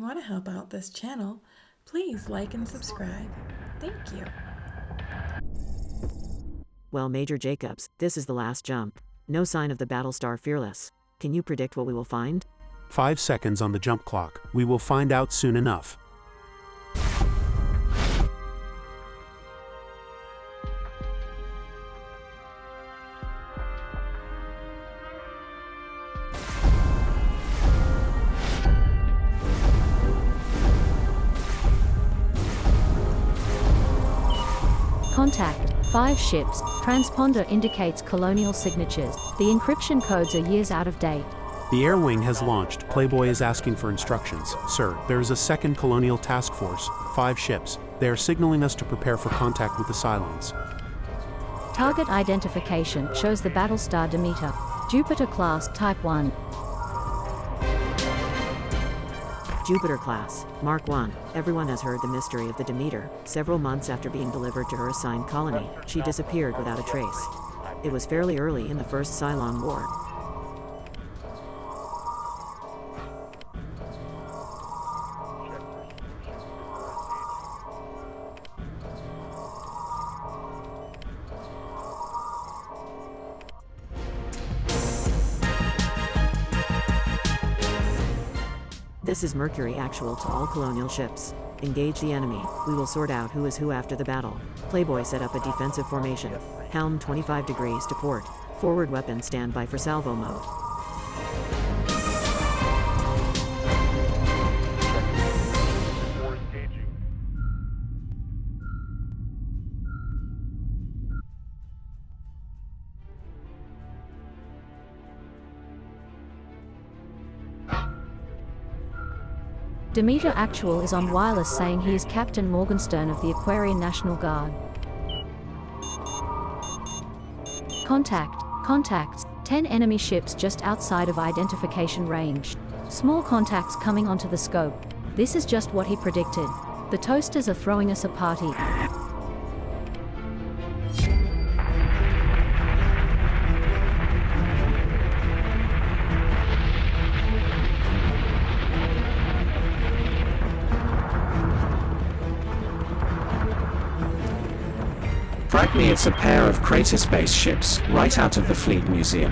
want to help out this channel, please like and subscribe. Thank you. Well, Major Jacobs, this is the last jump. No sign of the Battlestar Fearless. Can you predict what we will find? 5 seconds on the jump clock. We will find out soon enough. Contact. 5 ships. Transponder indicates colonial signatures. The encryption codes are years out of date. The air wing has launched. Playboy is asking for instructions. Sir, there is a second colonial task force. 5 ships. They are signaling us to prepare for contact with the Cylons. Target identification shows the Battlestar Demeter. Jupiter class Type 1. Jupiter class, Mark 1. Everyone has heard the mystery of the Demeter. Several months after being delivered to her assigned colony, she disappeared without a trace. It was fairly early in the First Cylon War. This is Mercury actual to all colonial ships. Engage the enemy. We will sort out who is who after the battle. Playboy set up a defensive formation. Helm 25 degrees to port. Forward weapons stand by for salvo mode. Demeter Actual is on wireless saying he is Captain Morgenstern of the Aquarian National Guard. Contacts. 10 enemy ships just outside of identification range. Small contacts coming onto the scope. This is just what he predicted. The toasters are throwing us a party. Frankly, it's a pair of crater spaceships, right out of the Fleet Museum.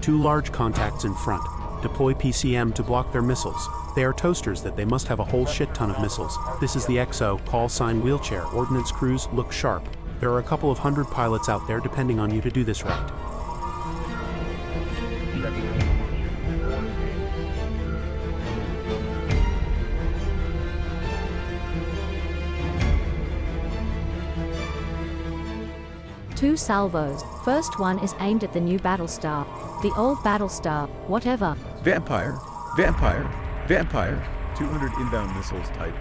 2 large contacts in front. Deploy PCM to block their missiles. They are toasters that they must have a whole shit ton of missiles. This is the XO, call sign wheelchair, ordnance crews, look sharp. There are a couple of hundred pilots out there depending on you to do this right. Two salvos. First one is aimed at the new Battlestar. The old Battlestar, whatever. Vampire. 200 inbound missiles Type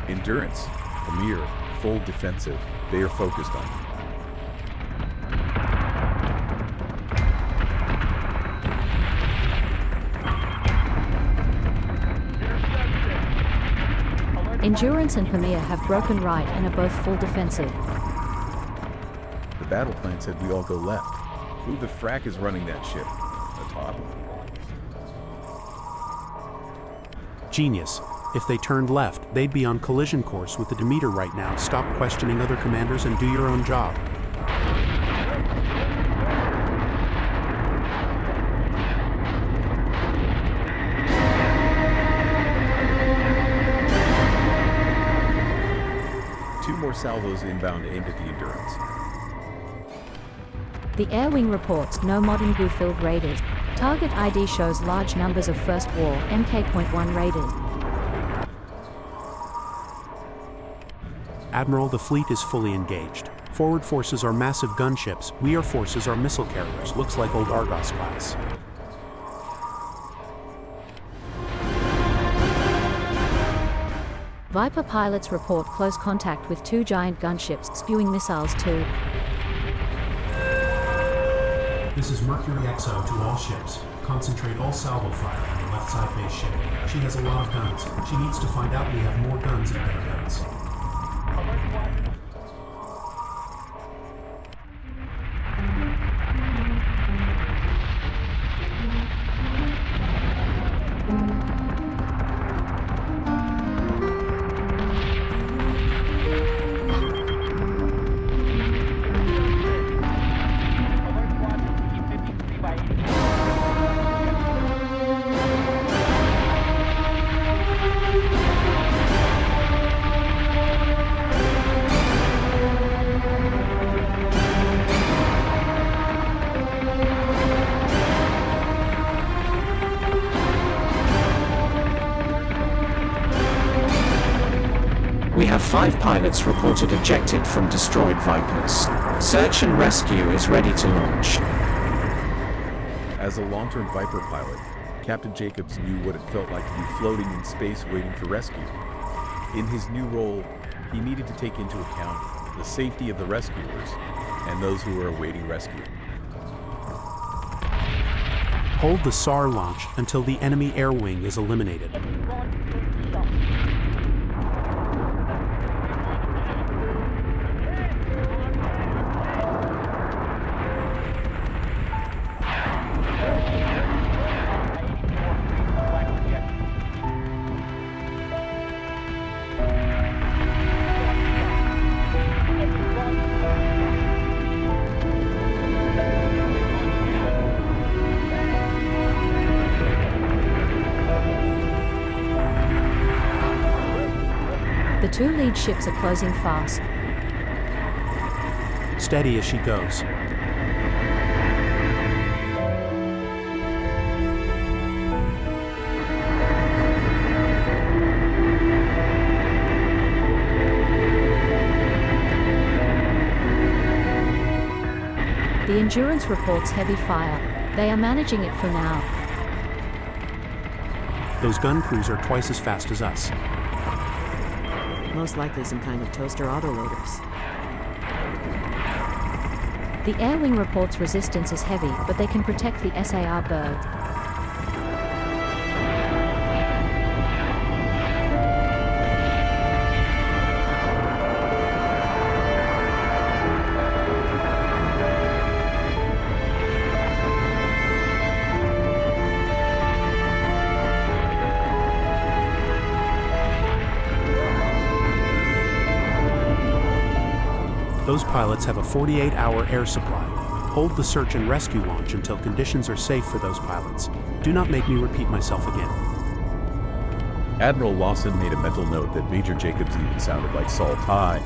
1. Endurance. Demer. Full defensive. They are focused on you. Endurance and Demer have broken right and are both full defensive. The battle plan said we all go left. Who the frack is running that ship? The top? Genius. If they turned left, they'd be on collision course with the Demeter right now. Stop questioning other commanders and do your own job. Two more salvos inbound aimed at the Endurance. The Air Wing reports no modern goo-filled raiders. Target ID shows large numbers of First War Mk.1 raiders. Admiral, the fleet is fully engaged. Forward forces are massive gunships. Rear forces are missile carriers. Looks like old Argos class. Viper pilots report close contact with 2 giant gunships spewing missiles too. This is Mercury XO to all ships. Concentrate all salvo fire on the left side base ship. She has a lot of guns. She needs to find out we have more guns and better guns. 5 pilots reported ejected from destroyed Vipers. Search and rescue is ready to launch. As a long-term Viper pilot, Captain Jacobs knew what it felt like to be floating in space waiting for rescue. In his new role, he needed to take into account the safety of the rescuers and those who were awaiting rescue. Hold the SAR launch until the enemy air wing is eliminated. The 2 lead ships are closing fast. Steady as she goes. The Endurance reports heavy fire. They are managing it for now. Those gun crews are twice as fast as us. Most likely some kind of toaster autoloaders. The air wing reports resistance is heavy, but they can protect the SAR bird. Those pilots have a 48-hour air supply. Hold the search and rescue launch until conditions are safe for those pilots. Do not make me repeat myself again. Admiral Lawson made a mental note that Major Jacobs even sounded like Saul Tigh.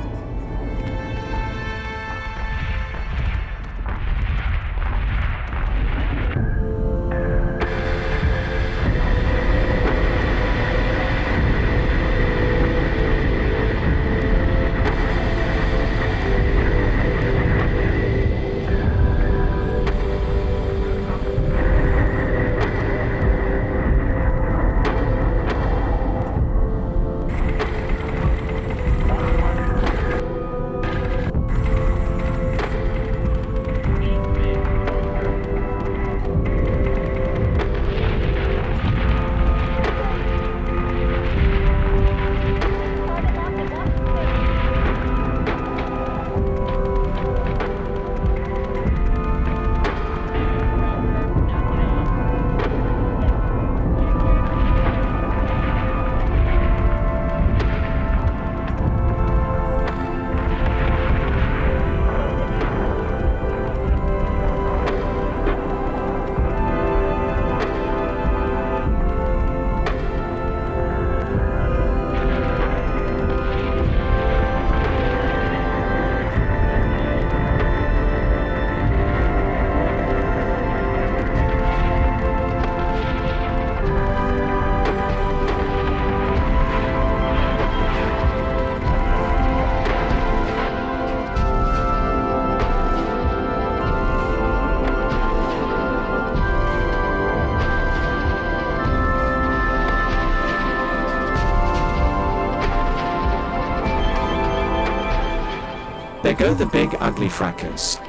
There go the big ugly frackers.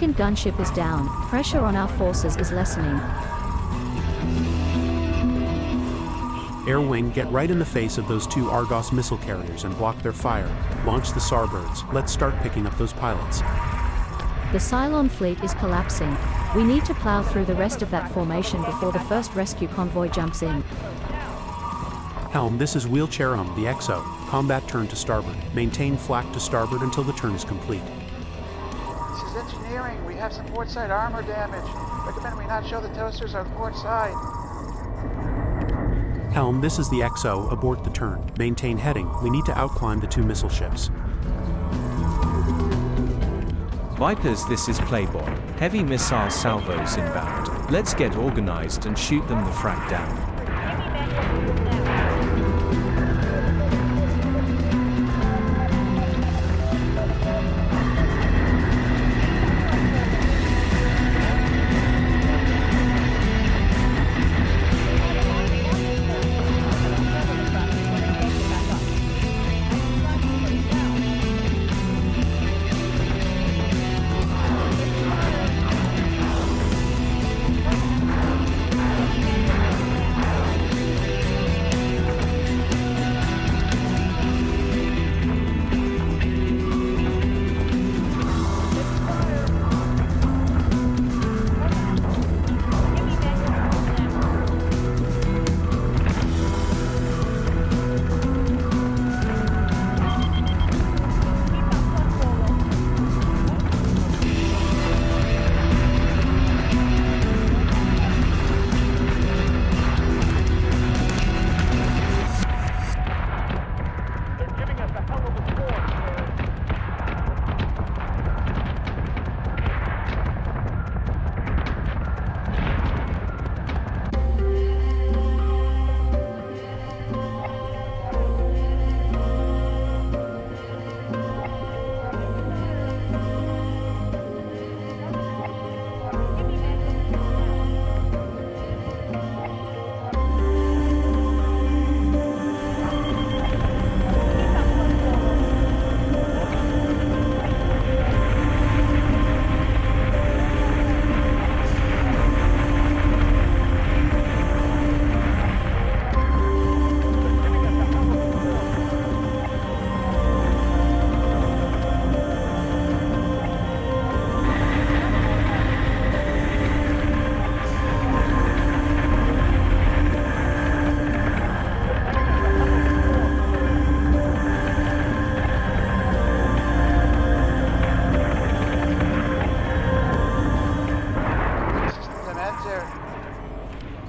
second gunship is down. Pressure on our forces is lessening. Air Wing, get right in the face of those two Argos missile carriers and block their fire. Launch the Starbirds. Let's start picking up those pilots. The Cylon fleet is collapsing. We need to plow through the rest of that formation before the first rescue convoy jumps in. Helm, this is Wheelchair the XO. Combat turn to starboard. Maintain flak to starboard until the turn is complete. This is engineering. We have some port side armor damage. Recommend we not show the toasters on the port side. Helm, this is the XO. Abort the turn. Maintain heading. We need to outclimb the two missile ships. Vipers, this is Playboy. Heavy missile salvos inbound. Let's get organized and shoot them the frag down.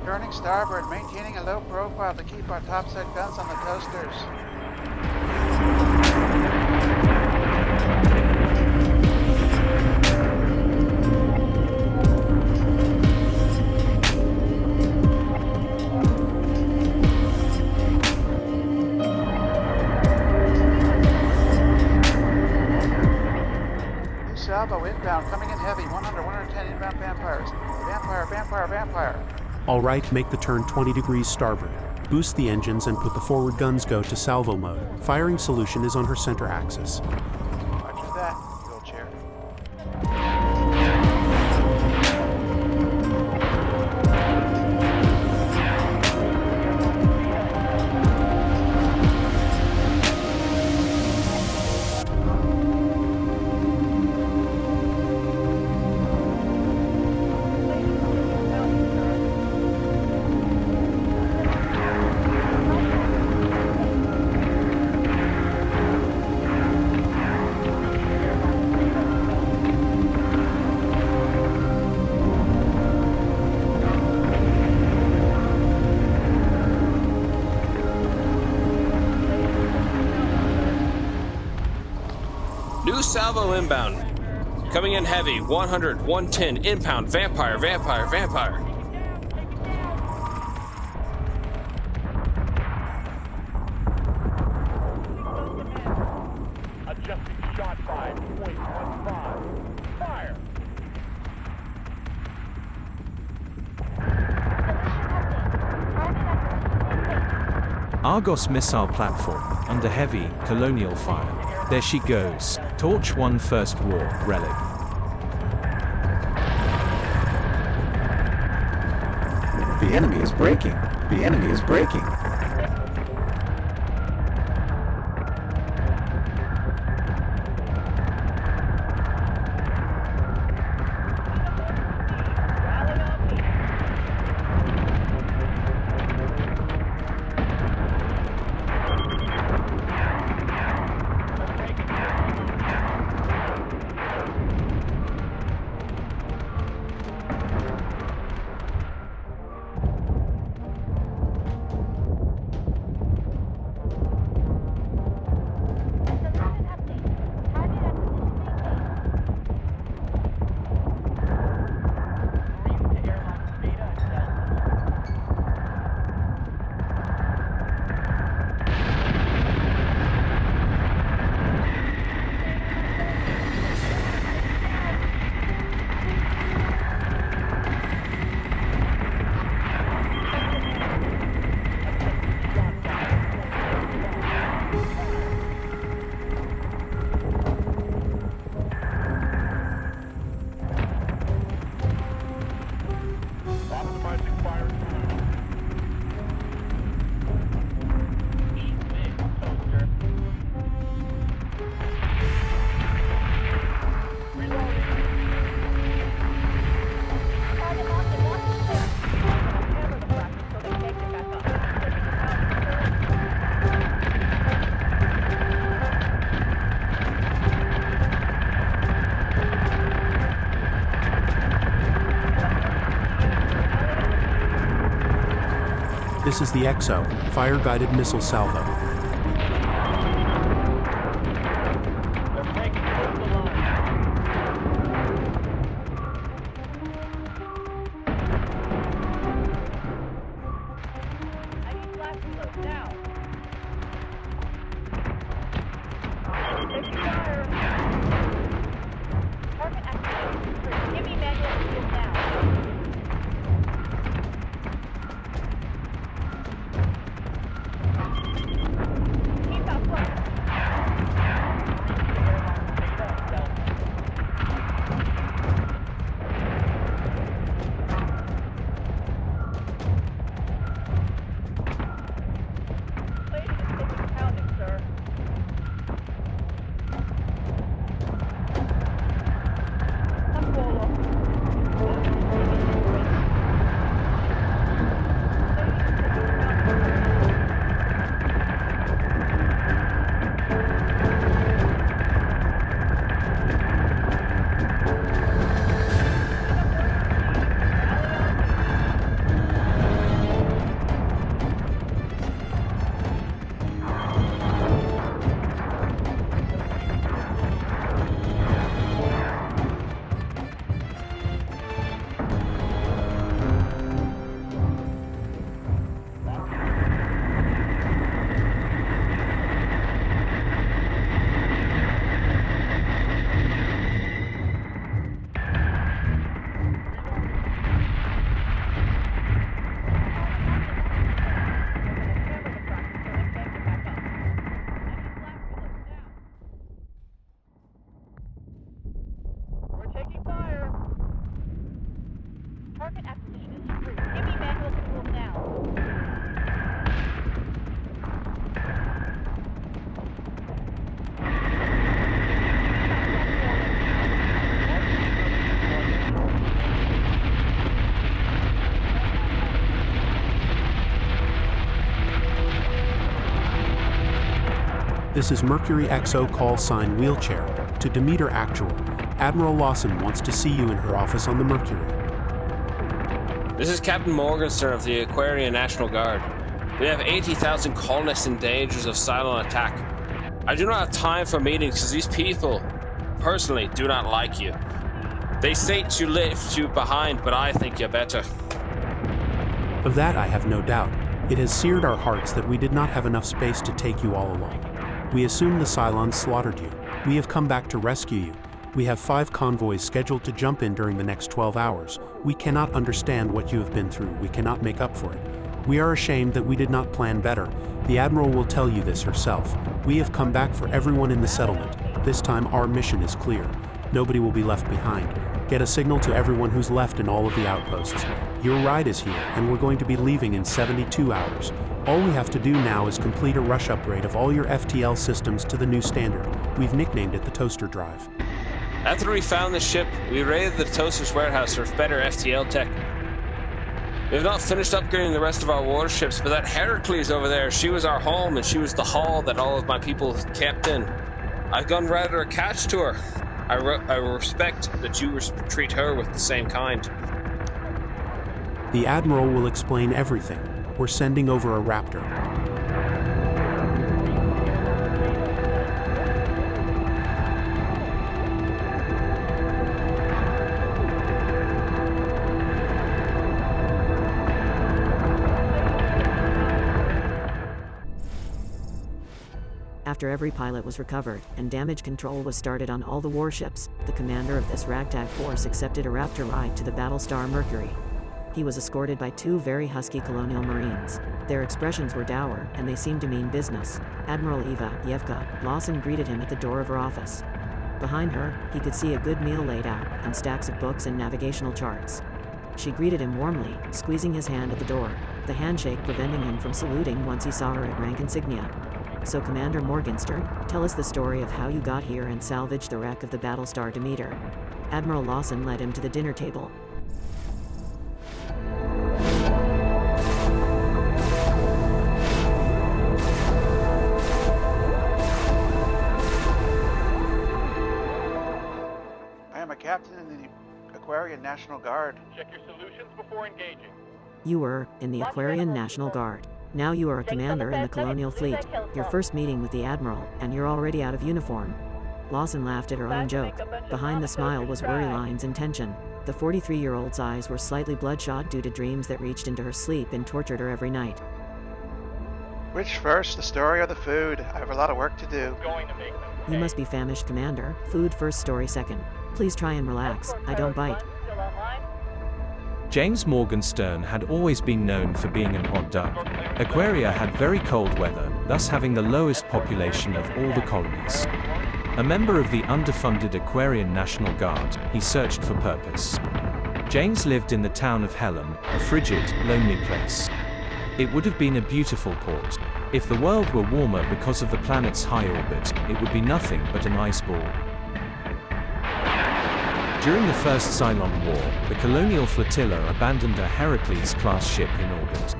Turning starboard, maintaining a low profile to keep our topside guns on the toasters. New salvo inbound, coming in heavy, 100, 110 inbound vampires. Vampire. All right, make the turn 20 degrees starboard. Boost the engines and put the forward guns go to salvo mode. Firing solution is on her center axis. Roger that, wheelchair. New salvo inbound. Coming in heavy, 100, 110, inbound, vampire. Adjusting shot 5.15. Fire! Argos missile platform, under heavy, colonial fire. There she goes. Torch 1 First War, relic. The enemy is breaking. The enemy is breaking. Optimizing fire solution. Easy, toaster. Reloading. Target locked and launching there. Hammer the fractures so they can't get back up. Taking the This is the XO, fire-guided missile salvo. They're taking coastal line. I need blasting loads now. Taking fire. Target activated. Give me manual fuel now. Keep out front. Place is taking pounding, sir. Apollo. We're taking fire. Target acquisition is free. Give me manual fuel now. This is Mercury XO call sign wheelchair to Demeter Actual. Admiral Lawson wants to see you in her office on the Mercury. This is Captain Morgenstern of the Aquarian National Guard. We have 80,000 colonists in danger of silent attack. I do not have time for meetings because these people, personally, do not like you. They say to lift you behind, but I think you're better. Of that I have no doubt. It has seared our hearts that we did not have enough space to take you all along. We assume the Cylons slaughtered you. We have come back to rescue you. We have 5 convoys scheduled to jump in during the next 12 hours. We cannot understand what you have been through. We cannot make up for it. We are ashamed that we did not plan better. The Admiral will tell you this herself. We have come back for everyone in the settlement. This time our mission is clear. Nobody will be left behind. Get a signal to everyone who's left in all of the outposts. Your ride is here, and we're going to be leaving in 72 hours. All we have to do now is complete a rush upgrade of all your FTL systems to the new standard. We've nicknamed it the Toaster Drive. After we found the ship, we raided the Toaster's warehouse for better FTL tech. We have not finished upgrading the rest of our warships, but that Heracles over there, she was our home, and she was the hall that all of my people kept in. I've gone rather attached to her. I respect that you treat her with the same kind. The Admiral will explain everything. We're sending over a Raptor. After every pilot was recovered and damage control was started on all the warships, the commander of this ragtag force accepted a Raptor ride to the Battlestar Mercury. He was escorted by two very husky colonial marines. Their expressions were dour, and they seemed to mean business. Admiral Eva Yevka Lawson greeted him at the door of her office. Behind her, he could see a good meal laid out, and stacks of books and navigational charts. She greeted him warmly, squeezing his hand at the door, the handshake preventing him from saluting once he saw her at rank insignia. So Commander Morgenstern, tell us the story of how you got here and salvaged the wreck of the Battlestar Demeter. Admiral Lawson led him to the dinner table. I am a captain in the Aquarian National Guard. Check your solutions before engaging. You were in the Aquarian National Guard. Now you are a commander in the Colonial Fleet. Your first meeting with the Admiral, and you're already out of uniform. Lawson laughed at her own joke. Behind the smile was worry lines and tension. The 43-year-old's eyes were slightly bloodshot due to dreams that reached into her sleep and tortured her every night. Which first, the story or the food? I have a lot of work to do. Going to make them pay. You must be famished, Commander. Food first, story second. Please try and relax. I don't bite. Still online? James Morgenstern had always been known for being an odd duck. Aquaria had very cold weather, thus having the lowest population of all the colonies. A member of the underfunded Aquarian National Guard, he searched for purpose. James lived in the town of Helm, a frigid, lonely place. It would have been a beautiful port. If the world were warmer because of the planet's high orbit, it would be nothing but an ice ball. During the First Cylon War, the colonial flotilla abandoned a Heracles-class ship in orbit.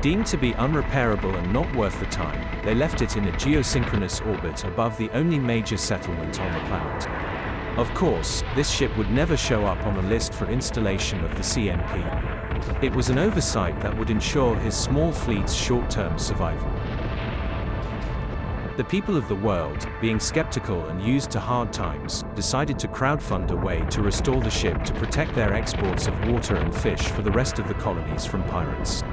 Deemed to be unrepairable and not worth the time, they left it in a geosynchronous orbit above the only major settlement on the planet. Of course, this ship would never show up on a list for installation of the CNP. It was an oversight that would ensure his small fleet's short-term survival. The people of the world, being skeptical and used to hard times, decided to crowdfund a way to restore the ship to protect their exports of water and fish for the rest of the colonies from pirates.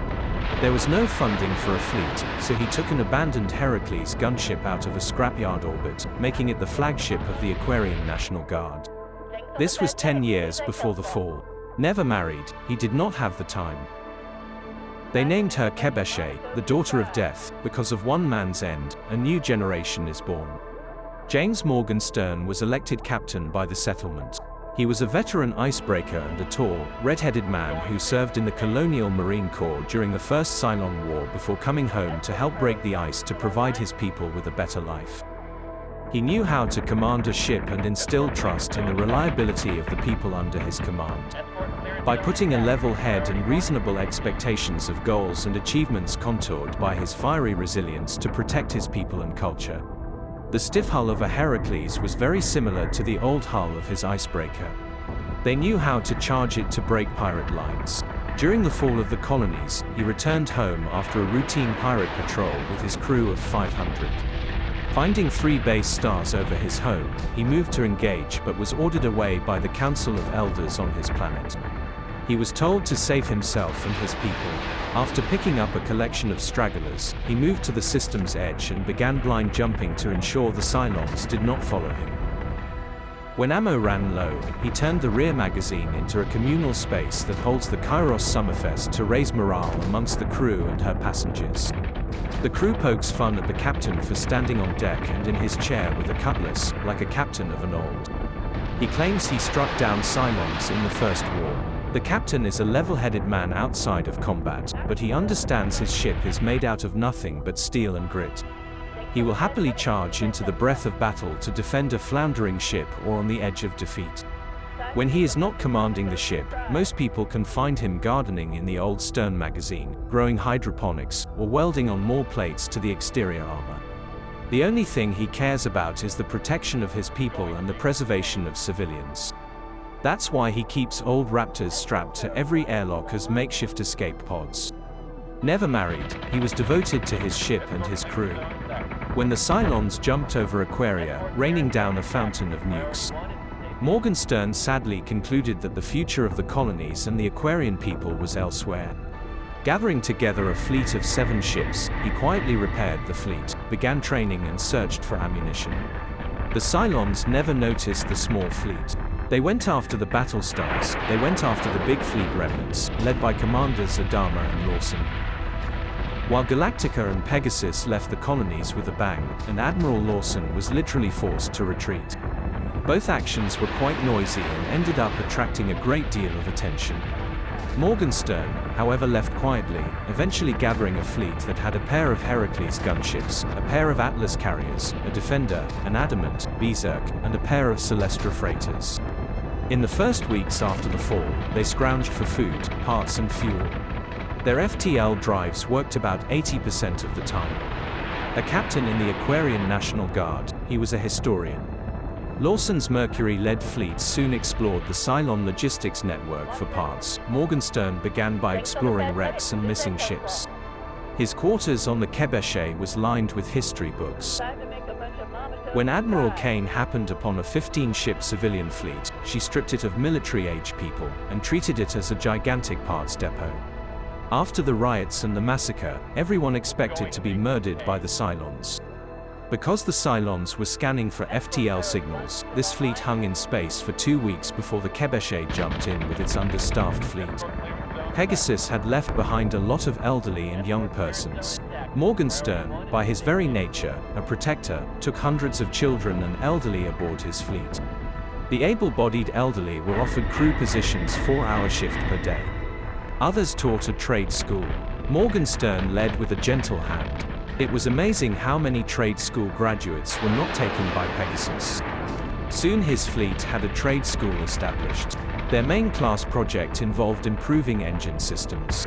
There was no funding for a fleet, so he took an abandoned Heracles gunship out of a scrapyard orbit, making it the flagship of the Aquarian National Guard. This was 10 years before the fall. Never married, he did not have the time. They named her Kebeshe, the daughter of death, because of one man's end, a new generation is born. James Morgenstern was elected captain by the settlement. He was a veteran icebreaker and a tall, red-headed man who served in the Colonial Marine Corps during the First Cylon War before coming home to help break the ice to provide his people with a better life. He knew how to command a ship and instill trust in the reliability of the people under his command. By putting a level head and reasonable expectations of goals and achievements contoured by his fiery resilience to protect his people and culture. The stiff hull of a Heracles was very similar to the old hull of his icebreaker. They knew how to charge it to break pirate lines. During the fall of the colonies, he returned home after a routine pirate patrol with his crew of 500. Finding 3 base stars over his home, he moved to engage but was ordered away by the Council of Elders on his planet. He was told to save himself and his people. After picking up a collection of stragglers, he moved to the system's edge and began blind jumping to ensure the Cylons did not follow him. When ammo ran low, he turned the rear magazine into a communal space that holds the Kairos Summerfest to raise morale amongst the crew and her passengers. The crew pokes fun at the captain for standing on deck and in his chair with a cutlass, like a captain of an old. He claims he struck down Cylons in the First War. The captain is a level-headed man outside of combat, but he understands his ship is made out of nothing but steel and grit. He will happily charge into the breath of battle to defend a floundering ship or on the edge of defeat. When he is not commanding the ship, most people can find him gardening in the old stern magazine, growing hydroponics, or welding on more plates to the exterior armor. The only thing he cares about is the protection of his people and the preservation of civilians. That's why he keeps old Raptors strapped to every airlock as makeshift escape pods. Never married, he was devoted to his ship and his crew. When the Cylons jumped over Aquaria, raining down a fountain of nukes, Morgenstern sadly concluded that the future of the colonies and the Aquarian people was elsewhere. Gathering together a fleet of 7 ships, he quietly repaired the fleet, began training and searched for ammunition. The Cylons never noticed the small fleet. They went after the battlestars, they went after the big fleet remnants, led by commanders Demer and Lawson. While Galactica and Pegasus left the colonies with a bang, and Admiral Lawson was literally forced to retreat. Both actions were quite noisy and ended up attracting a great deal of attention. Morgenstern, however, left quietly, eventually gathering a fleet that had a pair of Heracles gunships, a pair of Atlas carriers, a Defender, an Adamant, Berserk, and a pair of Celestra freighters. In the first weeks after the fall, they scrounged for food, parts and fuel. Their FTL drives worked about 80% of the time. A captain in the Aquarian National Guard, he was a historian. Lawson's Mercury-led fleet soon explored the Cylon logistics network for parts. Morgenstern began by exploring wrecks and missing ships. His quarters on the Quebec was lined with history books. When Admiral Kane happened upon a 15-ship civilian fleet, she stripped it of military-age people and treated it as a gigantic parts depot. After the riots and the massacre, everyone expected to be murdered by the Cylons. Because the Cylons were scanning for FTL signals, this fleet hung in space for 2 weeks before the Quebec jumped in with its understaffed fleet. Pegasus had left behind a lot of elderly and young persons. Morgenstern, by his very nature, a protector, took hundreds of children and elderly aboard his fleet. The able-bodied elderly were offered crew positions 4-hour shift per day. Others taught at trade school. Morgenstern led with a gentle hand. It was amazing how many trade school graduates were not taken by Pegasus. Soon his fleet had a trade school established. Their main class project involved improving engine systems.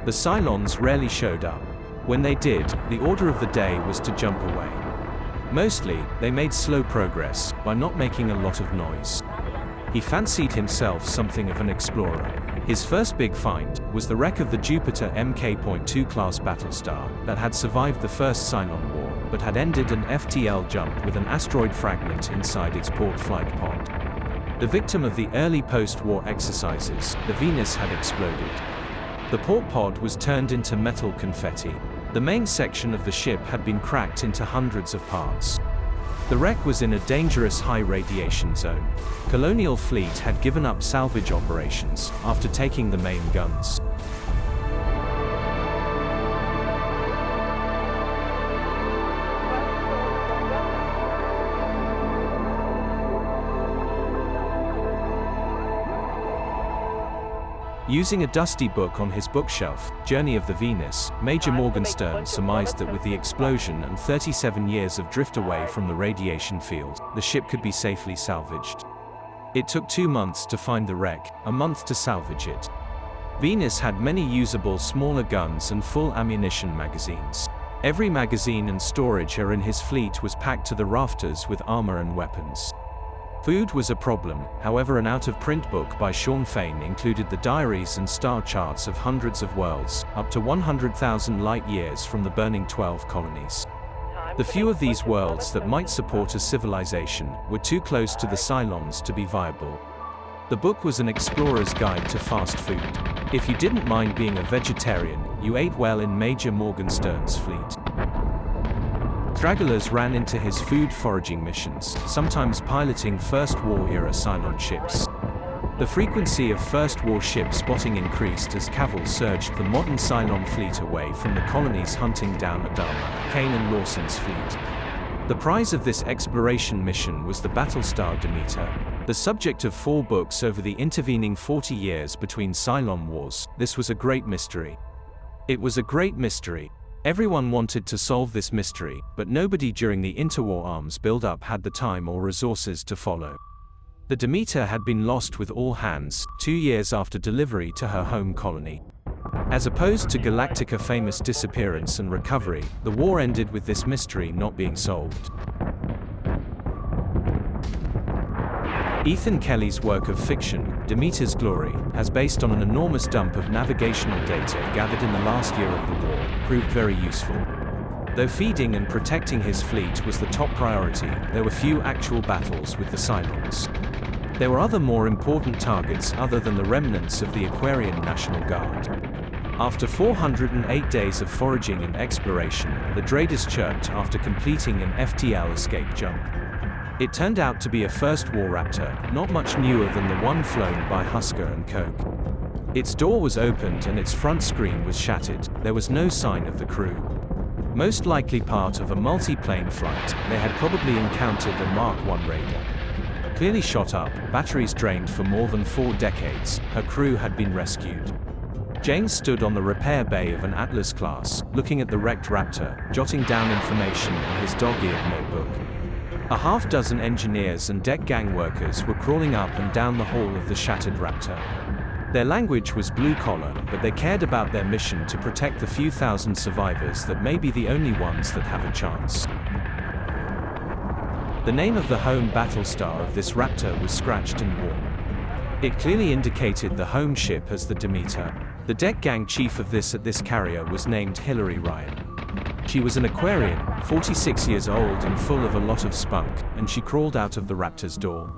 The Cylons rarely showed up. When they did, the order of the day was to jump away. Mostly, they made slow progress by not making a lot of noise. He fancied himself something of an explorer. His first big find was the wreck of the Jupiter Mk.2 class Battlestar that had survived the First Cylon War, but had ended an FTL jump with an asteroid fragment inside its port flight pod. The victim of the early post-war exercises, the Venus had exploded. The port pod was turned into metal confetti. The main section of the ship had been cracked into hundreds of parts. The wreck was in a dangerous high radiation zone. Colonial fleet had given up salvage operations after taking the main guns. Using a dusty book on his bookshelf, Journey of the Venus, Major Morgenstern surmised that with the explosion and 37 years of drift away from the radiation field, the ship could be safely salvaged. It took 2 months to find the wreck, a month to salvage it. Venus had many usable smaller guns and full ammunition magazines. Every magazine and storage area in his fleet was packed to the rafters with armor and weapons. Food was a problem, however an out-of-print book by Sean Fain included the diaries and star charts of hundreds of worlds, up to 100,000 light-years from the burning 12 colonies. The few of these worlds that might support a civilization were too close to the Cylons to be viable. The book was an explorer's guide to fast food. If you didn't mind being a vegetarian, you ate well in Major Morgenstern's fleet. Stragglers ran into his food foraging missions, sometimes piloting First War-era Cylon ships. The frequency of First War ship spotting increased as Cavil surged the modern Cylon fleet away from the colonies hunting down Adama, Kane and Lawson's fleet. The prize of this exploration mission was the battlestar Demeter. The subject of 4 books over the intervening 40 years between Cylon Wars, this was a great mystery. It was a great mystery. Everyone wanted to solve this mystery, but nobody during the interwar arms build-up had the time or resources to follow. The Demeter had been lost with all hands, 2 years after delivery to her home colony. As opposed to Galactica famous disappearance and recovery, the war ended with this mystery not being solved. Ethan Kelly's work of fiction, Demeter's Glory, has based on an enormous dump of navigational data gathered in the last year of the war, proved very useful. Though feeding and protecting his fleet was the top priority, there were few actual battles with the Cylons. There were other more important targets other than the remnants of the Aquarian National Guard. After 408 days of foraging and exploration, the Dreadis chirped after completing an FTL escape jump. It turned out to be a First War Raptor, not much newer than the one flown by Husker and Coke. Its door was opened and its front screen was shattered. There was no sign of the crew. Most likely part of a multi-plane flight, they had probably encountered a Mark I Raider. Clearly shot up, batteries drained for more than 4 decades, her crew had been rescued. James stood on the repair bay of an Atlas class, looking at the wrecked Raptor, jotting down information in his dog-eared notebook. A half-dozen engineers and deck gang workers were crawling up and down the hall of the shattered Raptor. Their language was blue-collar, but they cared about their mission to protect the few thousand survivors that may be the only ones that have a chance. The name of the home Battlestar of this Raptor was scratched and worn. It clearly indicated the home ship as the Demeter. The deck gang chief of this carrier was named Hillary Ryan. She was an Aquarian, 46 years old and full of a lot of spunk, and she crawled out of the Raptor's door.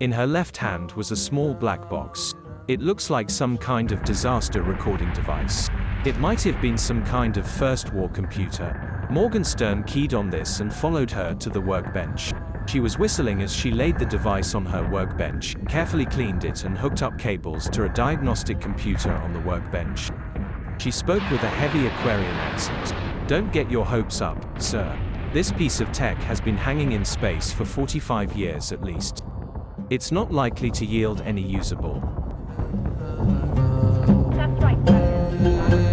In her left hand was a small black box. It looks like some kind of disaster recording device. It might have been some kind of First War computer. Morgenstern keyed on this and followed her to the workbench. She was whistling as she laid the device on her workbench, carefully cleaned it and hooked up cables to a diagnostic computer on the workbench. She spoke with a heavy Aquarian accent. "Don't get your hopes up, sir. This piece of tech has been hanging in space for 45 years at least. It's not likely to yield any usable." That's right, Captain.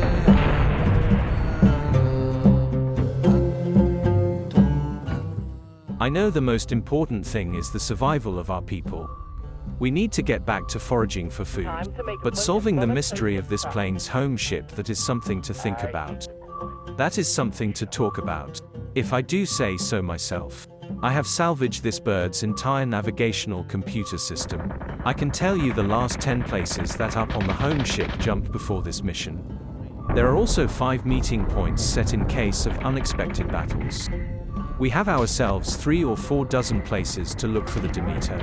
I know the most important thing is the survival of our people. We need to get back to foraging for food, but solving the mystery of this plane's home ship, that is something to think about. That is something to talk about. If I do say so myself. I have salvaged this bird's entire navigational computer system. I can tell you the last 10 places that up on the home ship jumped before this mission. There are also 5 meeting points set in case of unexpected battles. We have ourselves 3 or 4 dozen places to look for the Demeter.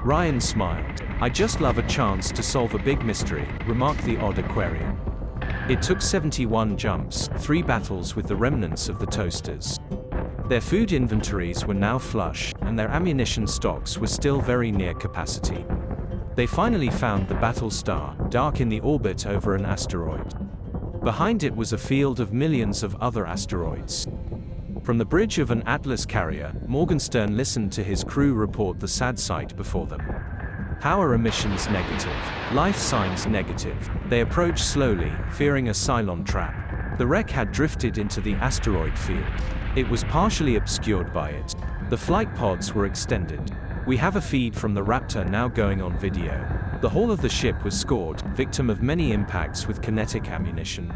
Ryan smiled. "I just love a chance to solve a big mystery," remarked the odd Aquarian. It took 71 jumps, 3 battles with the remnants of the Toasters. Their food inventories were now flush, and their ammunition stocks were still very near capacity. They finally found the Battlestar, dark in the orbit over an asteroid. Behind it was a field of millions of other asteroids. From the bridge of an Atlas carrier, Morgenstern listened to his crew report the sad sight before them. Power emissions negative. Life signs negative. They approached slowly, fearing a Cylon trap. The wreck had drifted into the asteroid field. It was partially obscured by it. The flight pods were extended. We have a feed from the Raptor now going on video. The hull of the ship was scored, victim of many impacts with kinetic ammunition.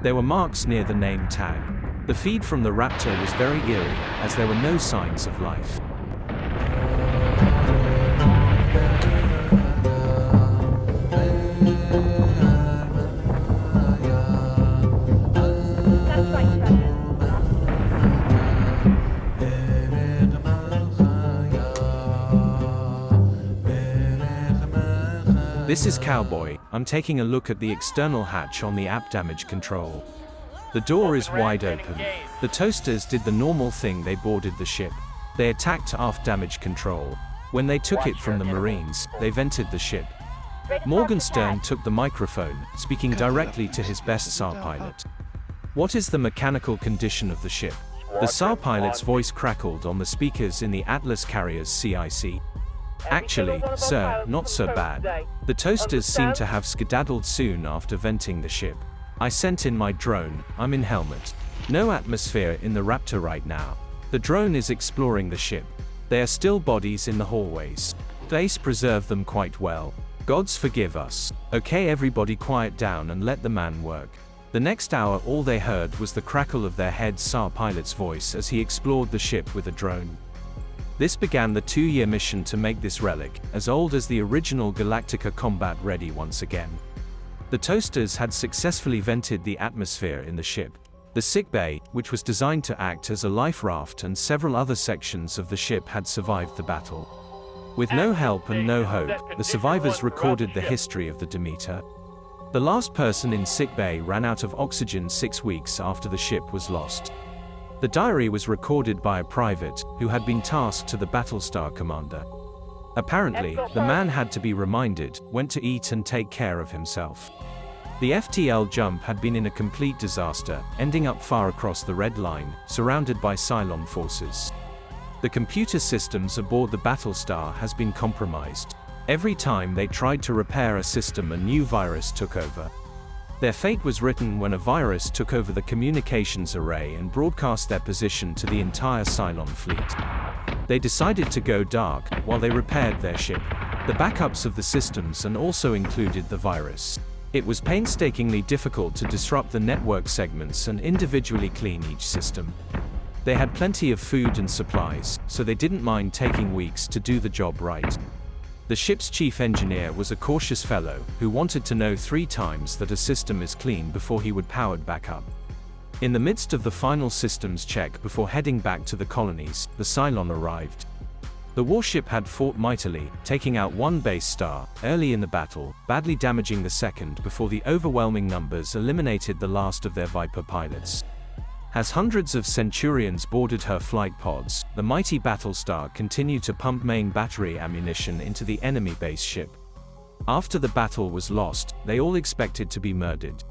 There were marks near the name tag. The feed from the Raptor was very eerie, as there were no signs of life. That's right, Captain. This is Cowboy. I'm taking a look at the external hatch on the app damage control. The door is wide open. The Toasters did the normal thing, they boarded the ship. They attacked aft damage control. When they took it from the Marines, they vented the ship. Morgenstern took the microphone, speaking directly to his best SAR pilot. "What is the mechanical condition of the ship?" The SAR pilot's voice crackled on the speakers in the Atlas carrier's CIC. Actually, sir, not so bad. The toasters seem to have skedaddled soon after venting the ship. I sent in my drone, I'm in helmet. No atmosphere in the Raptor right now. The drone is exploring the ship. There are still bodies in the hallways. Space preserved them quite well. Gods forgive us. Okay, everybody quiet down and let the man work. The next hour all they heard was the crackle of their head SAR pilot's voice as he explored the ship with a drone. This began the 2-year mission to make this relic, as old as the original Galactica, combat ready once again. The toasters had successfully vented the atmosphere in the ship. The sickbay, which was designed to act as a life raft, and several other sections of the ship had survived the battle. With no help and no hope, the survivors recorded the history of the Demeter. The last person in sickbay ran out of oxygen 6 weeks after the ship was lost. The diary was recorded by a private, who had been tasked to the Battlestar commander. Apparently, the man had to be reminded, went to eat and take care of himself. The FTL jump had been in a complete disaster, ending up far across the Red Line, surrounded by Cylon forces. The computer systems aboard the Battlestar has been compromised. Every time they tried to repair a system, a new virus took over. Their fate was written when a virus took over the communications array and broadcast their position to the entire Cylon fleet. They decided to go dark, while they repaired their ship. The backups of the systems and also included the virus. It was painstakingly difficult to disrupt the network segments and individually clean each system. They had plenty of food and supplies, so they didn't mind taking weeks to do the job right. The ship's chief engineer was a cautious fellow, who wanted to know 3 times that a system is clean before he would power it back up. In the midst of the final systems check before heading back to the colonies, the Cylon arrived. The warship had fought mightily, taking out 1 base star, early in the battle, badly damaging the second before the overwhelming numbers eliminated the last of their Viper pilots. As hundreds of Centurions boarded her flight pods, the mighty Battlestar continued to pump main battery ammunition into the enemy base ship. After the battle was lost, they all expected to be murdered.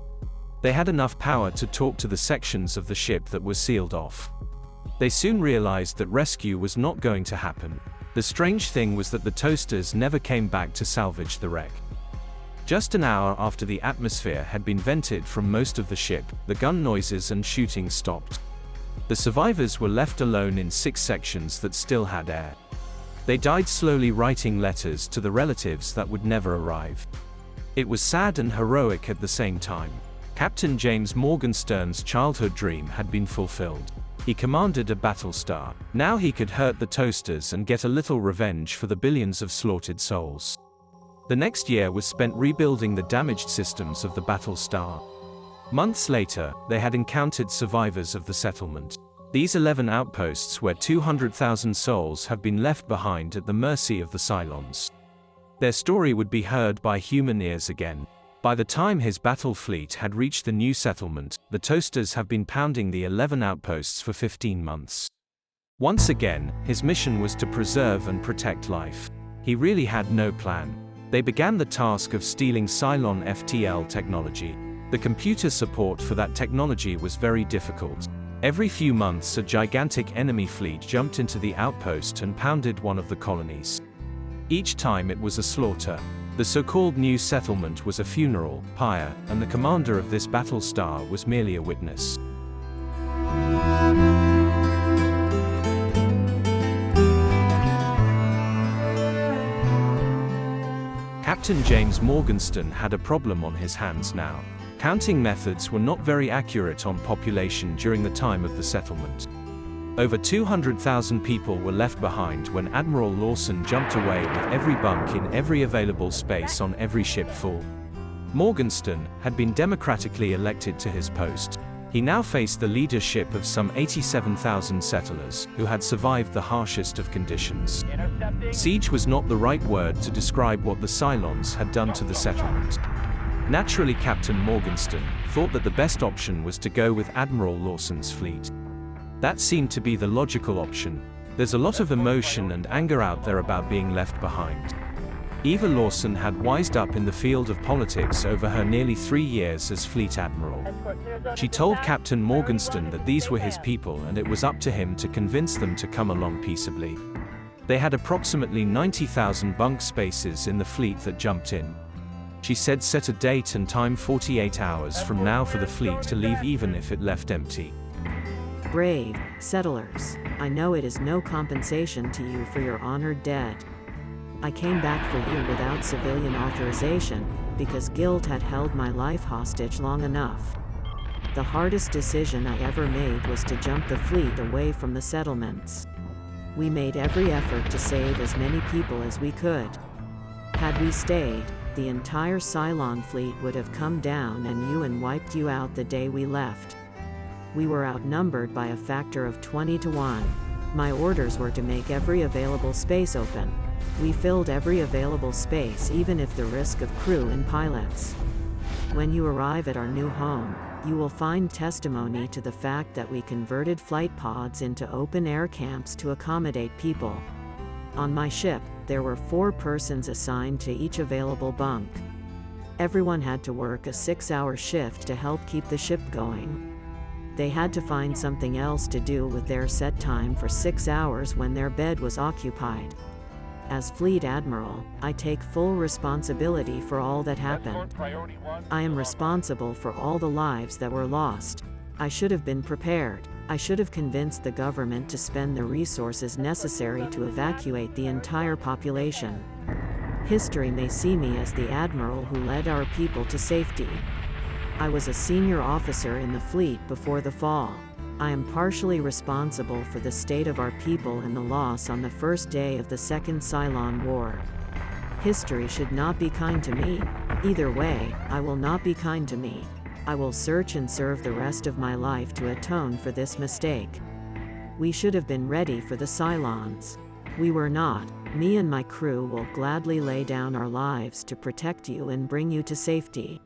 They had enough power to talk to the sections of the ship that were sealed off. They soon realized that rescue was not going to happen. The strange thing was that the toasters never came back to salvage the wreck. Just an hour after the atmosphere had been vented from most of the ship, the gun noises and shooting stopped. The survivors were left alone in 6 sections that still had air. They died slowly, writing letters to the relatives that would never arrive. It was sad and heroic at the same time. Captain James Morgenstern's childhood dream had been fulfilled. He commanded a Battlestar. Now he could hurt the toasters and get a little revenge for the billions of slaughtered souls. The next year was spent rebuilding the damaged systems of the Battlestar. Months later, they had encountered survivors of the settlement. These 11 outposts where 200,000 souls have been left behind at the mercy of the Cylons. Their story would be heard by human ears again. By the time his battle fleet had reached the new settlement, the toasters have been pounding the 11 outposts for 15 months. Once again, his mission was to preserve and protect life. He really had no plan. They began the task of stealing Cylon FTL technology. The computer support for that technology was very difficult. Every few months a gigantic enemy fleet jumped into the outpost and pounded one of the colonies. Each time it was a slaughter. The so-called new settlement was a funeral pyre, and the commander of this Battlestar was merely a witness. Captain James Morgenstern had a problem on his hands now. Counting methods were not very accurate on population during the time of the settlement. Over 200,000 people were left behind when Admiral Lawson jumped away with every bunk in every available space on every ship full. Morgenstern had been democratically elected to his post. He now faced the leadership of some 87,000 settlers, who had survived the harshest of conditions. Siege was not the right word to describe what the Cylons had done to the settlement. Naturally, Captain Morgenstern thought that the best option was to go with Admiral Lawson's fleet. That seemed to be the logical option. There's a lot of emotion and anger out there about being left behind. Eva Lawson had wised up in the field of politics over her nearly 3 years as Fleet Admiral. She told Captain Morgenstern that these were his people and it was up to him to convince them to come along peaceably. They had approximately 90,000 bunk spaces in the fleet that jumped in. She said set a date and time 48 hours from now for the fleet to leave even if it left empty. Brave settlers, I know it is no compensation to you for your honored dead. I came back for you without civilian authorization, because guilt had held my life hostage long enough. The hardest decision I ever made was to jump the fleet away from the settlements. We made every effort to save as many people as we could. Had we stayed, the entire Cylon fleet would have come down and wiped you out the day we left. We were outnumbered by a factor of 20 to 1. My orders were to make every available space open. We filled every available space even if the risk of crew and pilots. When you arrive at our new home, you will find testimony to the fact that we converted flight pods into open-air camps to accommodate people. On my ship, there were 4 persons assigned to each available bunk. Everyone had to work a 6-hour shift to help keep the ship going. They had to find something else to do with their set time for 6 hours when their bed was occupied. As Fleet Admiral, I take full responsibility for all that happened. I am responsible for all the lives that were lost. I should have been prepared. I should have convinced the government to spend the resources necessary to evacuate the entire population. History may see me as the admiral who led our people to safety. I was a senior officer in the fleet before the fall. I am partially responsible for the state of our people and the loss on the first day of the Second Cylon War. History should not be kind to me. Either way, I will not be kind to me. I will search and serve the rest of my life to atone for this mistake. We should have been ready for the Cylons. We were not. Me and my crew will gladly lay down our lives to protect you and bring you to safety.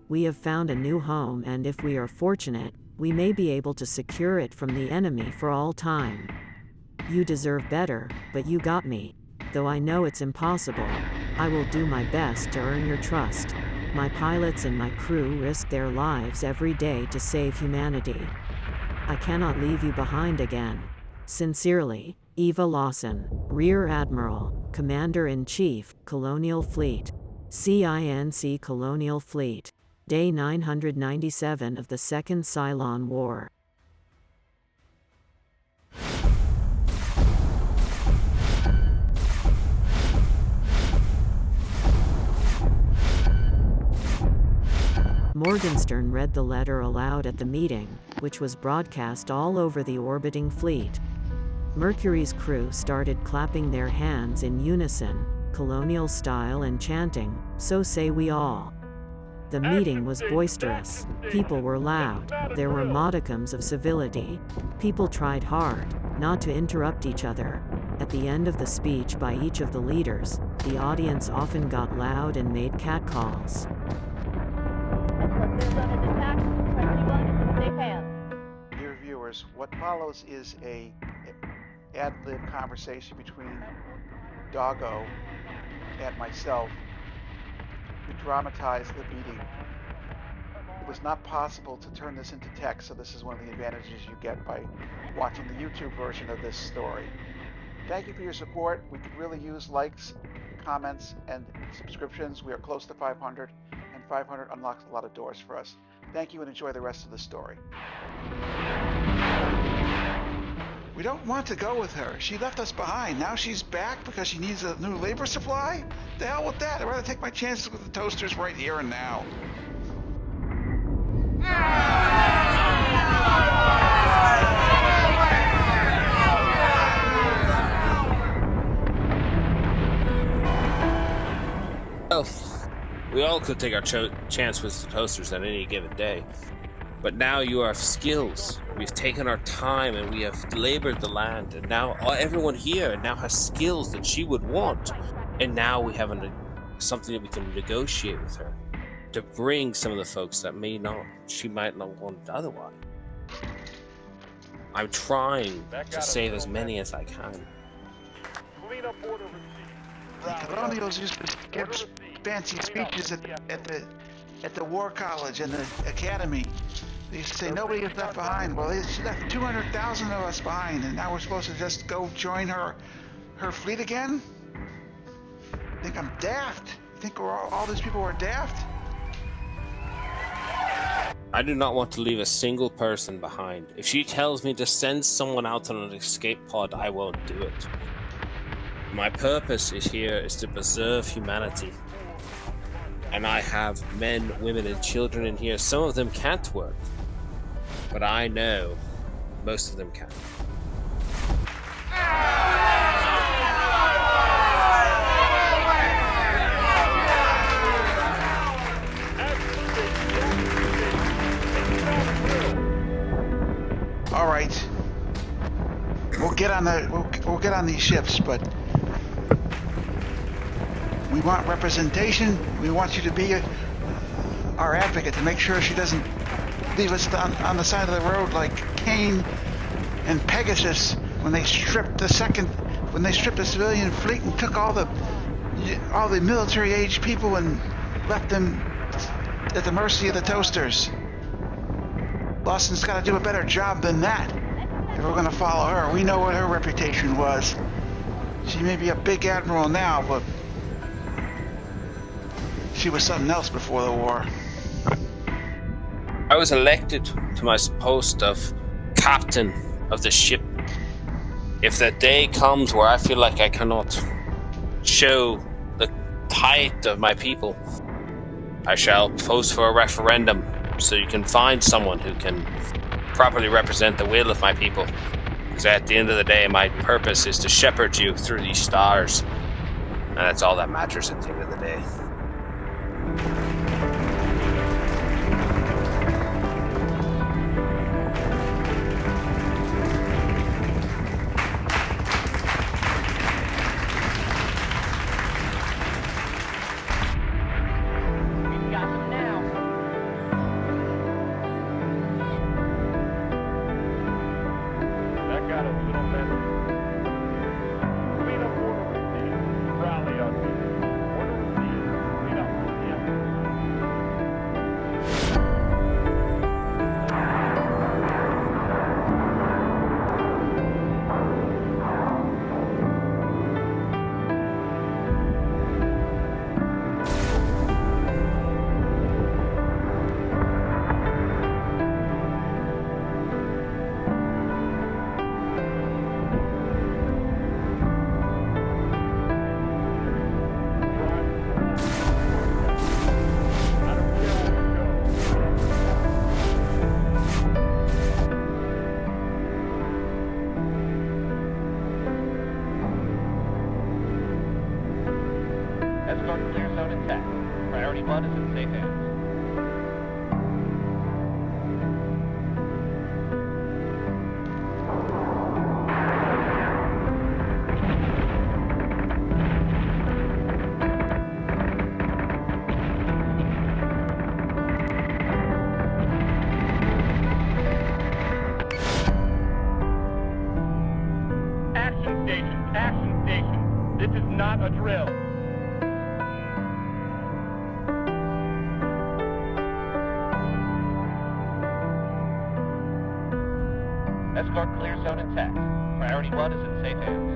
We have found a new home, and if we are fortunate, we may be able to secure it from the enemy for all time. You deserve better, but you got me. Though I know it's impossible, I will do my best to earn your trust. My pilots and my crew risk their lives every day to save humanity. I cannot leave you behind again. Sincerely, Eva Lawson, Rear Admiral, Commander-in-Chief, Colonial Fleet. CINC Colonial Fleet. Day 997 of the Second Cylon War. Morgenstern read the letter aloud at the meeting, which was broadcast all over the orbiting fleet. Mercury's crew started clapping their hands in unison, colonial style, and chanting, "So say we all." The meeting was boisterous. People were loud. There were modicums of civility. People tried hard not to interrupt each other. At the end of the speech by each of the leaders, the audience often got loud and made catcalls. Dear viewers, what follows is a ad-lib conversation between Doggo and myself. We dramatized the meeting. It was not possible to turn this into text, so this is one of the advantages you get by watching the YouTube version of this story. Thank you for your support. We could really use likes, comments, and subscriptions. We are close to 500, and 500 unlocks a lot of doors for us. Thank you and enjoy the rest of the story. We don't want to go with her. She left us behind. Now she's back because she needs a new labor supply? The hell with that. I'd rather take my chances with the toasters right here and now. Well, we all could take our chance with the toasters at any given day. But now you have skills. We've taken our time and we have labored the land. And now everyone here now has skills that she would want. And now we have something that we can negotiate with her to bring some of the folks that she might not want otherwise. I'm trying to save as many as I can. The colonials used to give fancy speeches at the War College and the Academy. They used to say nobody is left behind. Well, she left 200,000 of us behind, and now we're supposed to just go join her her fleet again? Think I'm daft? Think all these people are daft? I do not want to leave a single person behind. If she tells me to send someone out on an escape pod, I won't do it. My purpose is to preserve humanity. And I have men, women, and children in here. Some of them can't work. But I know most of them can. All right. We'll get on these ships, but we want representation. We want you to be our advocate to make sure she doesn't leave us on the side of the road like Cain and Pegasus when they stripped the civilian fleet and took all the military-aged people and left them at the mercy of the toasters. Lawson's got to do a better job than that if we're going to follow her. We know what her reputation was. She may be a big admiral now, but she was something else before the war. I was elected to my post of captain of the ship. If that day comes where I feel like I cannot show the height of my people, I shall post for a referendum so you can find someone who can properly represent the will of my people. Because at the end of the day, my purpose is to shepherd you through these stars. And that's all that matters at the end of the day. We've got them now. That got us, little men. Clean up order received. Rally up. Order received. Clean up. Escort clear zone intact. Priority 1 is in safe hands. Action station. Action station. This is not a drill. Escort clear zone intact. Priority 1 is in safe hands.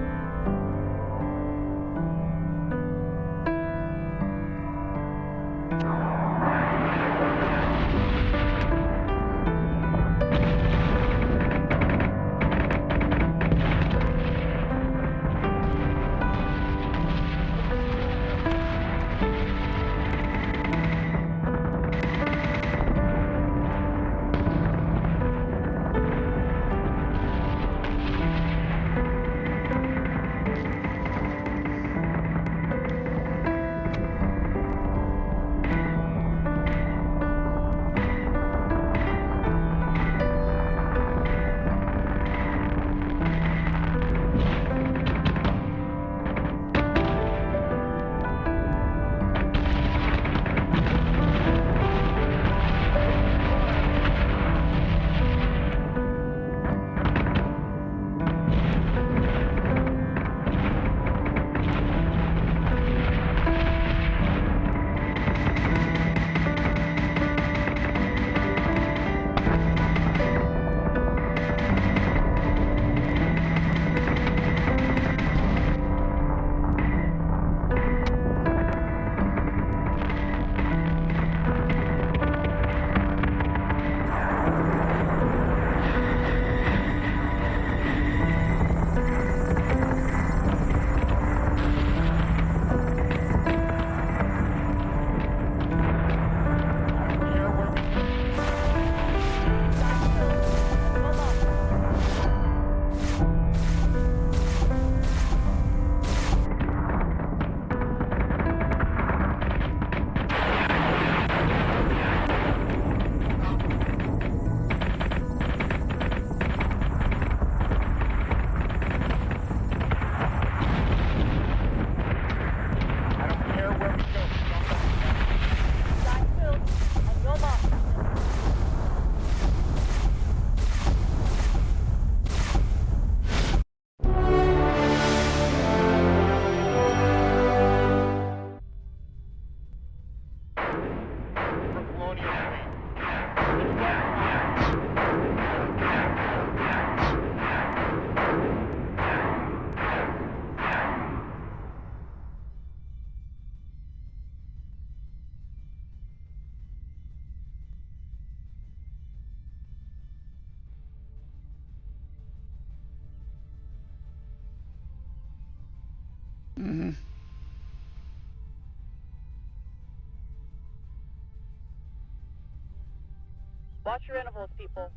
Watch your intervals, people.